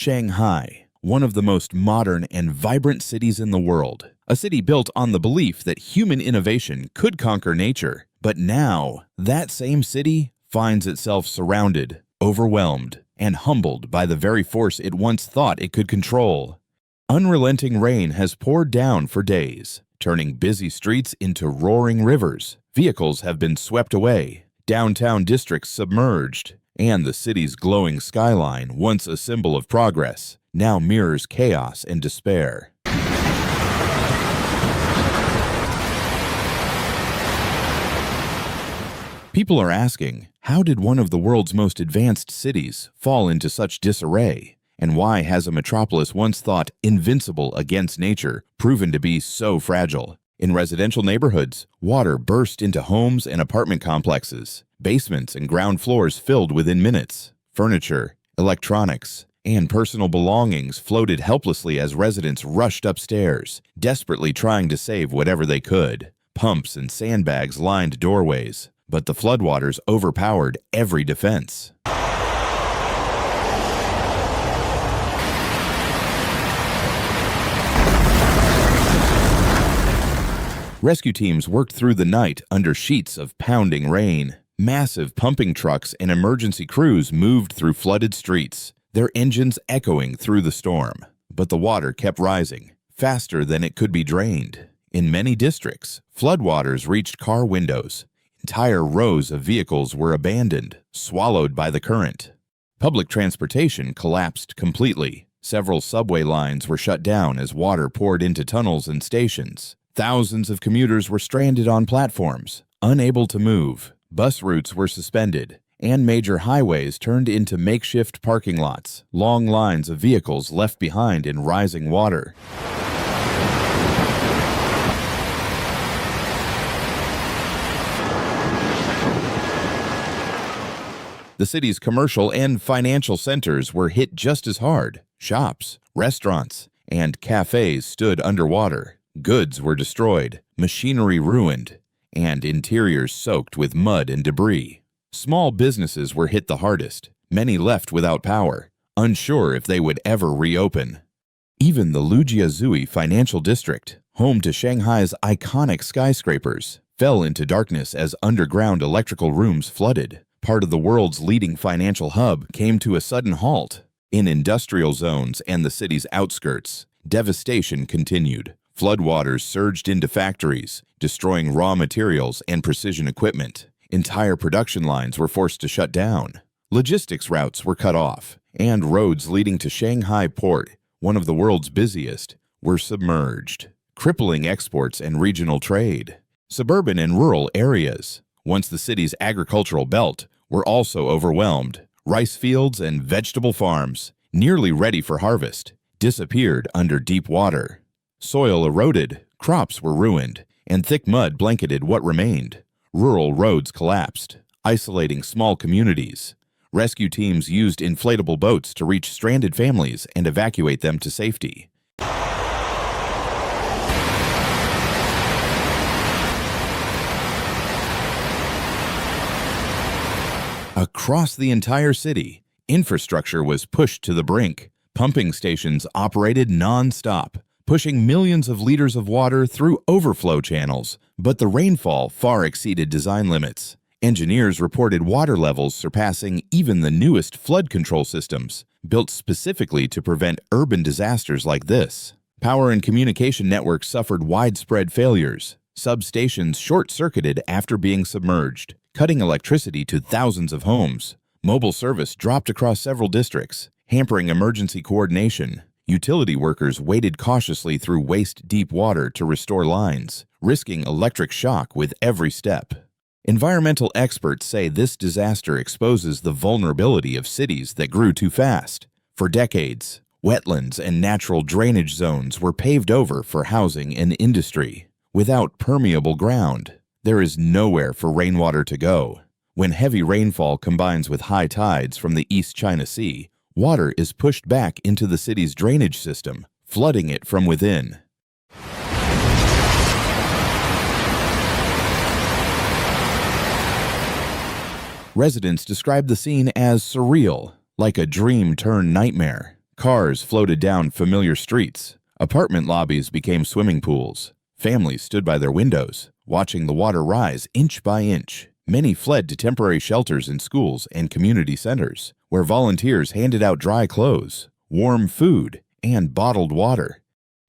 Shanghai, one of the most modern and vibrant cities in the world. A city built on the belief that human innovation could conquer nature. But now, that same city finds itself surrounded, overwhelmed, and humbled by the very force it once thought it could control. Unrelenting rain has poured down for days, turning busy streets into roaring rivers. Vehicles have been swept away, downtown districts submerged, and the city's glowing skyline, once a symbol of progress, now mirrors chaos and despair. People are asking, how did one of the world's most advanced cities fall into such disarray? And why has a metropolis once thought invincible against nature proven to be so fragile? In residential neighborhoods, water burst into homes and apartment complexes. Basements and ground floors filled within minutes. Furniture, electronics, and personal belongings floated helplessly as residents rushed upstairs, desperately trying to save whatever they could. Pumps and sandbags lined doorways, but the floodwaters overpowered every defense. Rescue teams worked through the night under sheets of pounding rain. Massive pumping trucks and emergency crews moved through flooded streets, their engines echoing through the storm. But the water kept rising, faster than it could be drained. In many districts, floodwaters reached car windows. Entire rows of vehicles were abandoned, swallowed by the current. Public transportation collapsed completely. Several subway lines were shut down as water poured into tunnels and stations. Thousands of commuters were stranded on platforms, unable to move. Bus routes were suspended, and major highways turned into makeshift parking lots. Long lines of vehicles left behind in rising water. The city's commercial and financial centers were hit just as hard. Shops, restaurants, and cafes stood underwater. Goods were destroyed, machinery ruined, and interiors soaked with mud and debris. Small businesses were hit the hardest. Many left without power, unsure if they would ever reopen. Even the Lujiazui Financial District, home to Shanghai's iconic skyscrapers, fell into darkness as underground electrical rooms flooded. Part of the world's leading financial hub came to a sudden halt. In industrial zones and the city's outskirts, devastation continued. Floodwaters surged into factories, destroying raw materials and precision equipment. Entire production lines were forced to shut down. Logistics routes were cut off, and roads leading to Shanghai Port, one of the world's busiest, were submerged, crippling exports and regional trade. Suburban and rural areas, once the city's agricultural belt, were also overwhelmed. Rice fields and vegetable farms, nearly ready for harvest, disappeared under deep water. Soil eroded, crops were ruined, and thick mud blanketed what remained. Rural roads collapsed, isolating small communities. Rescue teams used inflatable boats to reach stranded families and evacuate them to safety. Across the entire city, infrastructure was pushed to the brink. Pumping stations operated non-stop, pushing millions of liters of water through overflow channels, but the rainfall far exceeded design limits. Engineers reported water levels surpassing even the newest flood control systems, built specifically to prevent urban disasters like this. Power and communication networks suffered widespread failures. Substations short-circuited after being submerged, cutting electricity to thousands of homes. Mobile service dropped across several districts, hampering emergency coordination. Utility workers waded cautiously through waist-deep water to restore lines, risking electric shock with every step. Environmental experts say this disaster exposes the vulnerability of cities that grew too fast. For decades, wetlands and natural drainage zones were paved over for housing and industry. Without permeable ground, there is nowhere for rainwater to go. When heavy rainfall combines with high tides from the East China Sea, water is pushed back into the city's drainage system, flooding it from within. Residents describe the scene as surreal, like a dream turned nightmare. Cars floated down familiar streets. Apartment lobbies became swimming pools. Families stood by their windows, watching the water rise inch by inch. Many fled to temporary shelters in schools and community centers, where volunteers handed out dry clothes, warm food, and bottled water.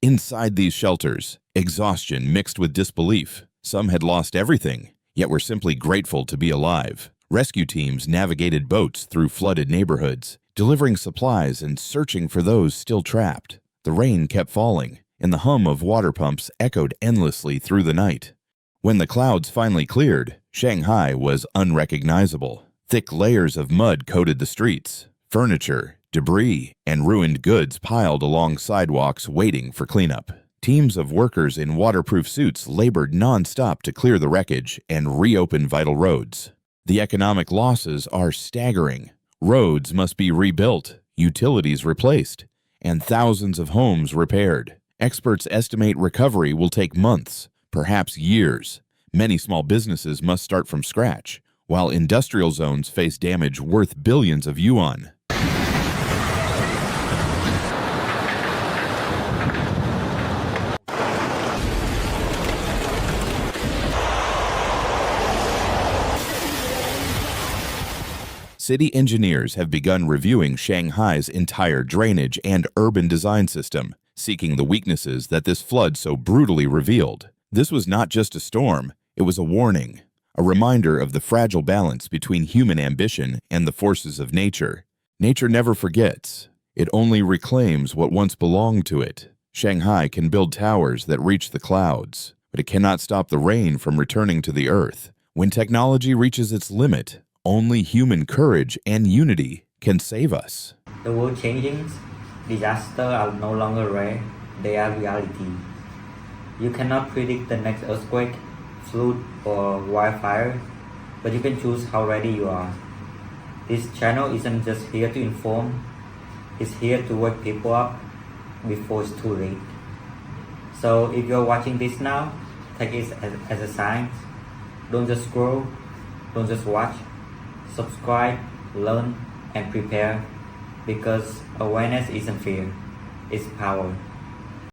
Inside these shelters, exhaustion mixed with disbelief. Some had lost everything, yet were simply grateful to be alive. Rescue teams navigated boats through flooded neighborhoods, delivering supplies and searching for those still trapped. The rain kept falling, and the hum of water pumps echoed endlessly through the night. When the clouds finally cleared, Shanghai was unrecognizable. Thick layers of mud coated the streets. Furniture, debris, and ruined goods piled along sidewalks waiting for cleanup. Teams of workers in waterproof suits labored non-stop to clear the wreckage and reopen vital roads. The economic losses are staggering. Roads must be rebuilt, utilities replaced, and thousands of homes repaired. Experts estimate recovery will take months, perhaps years. Many small businesses must start from scratch, while industrial zones face damage worth billions of yuan. City engineers have begun reviewing Shanghai's entire drainage and urban design system, seeking the weaknesses that this flood so brutally revealed. This was not just a storm, it was a warning, a reminder of the fragile balance between human ambition and the forces of nature. Nature never forgets. It only reclaims what once belonged to it. Shanghai can build towers that reach the clouds, but it cannot stop the rain from returning to the earth. When technology reaches its limit, only human courage and unity can save us. The world changing, disasters are no longer rare, they are reality. You cannot predict the next earthquake, flood, or wildfire, but you can choose how ready you are. This channel isn't just here to inform, it's here to wake people up before it's too late. So if you're watching this now, take it as a sign. Don't just scroll, don't just watch. Subscribe, learn, and prepare, because awareness isn't fear, it's power.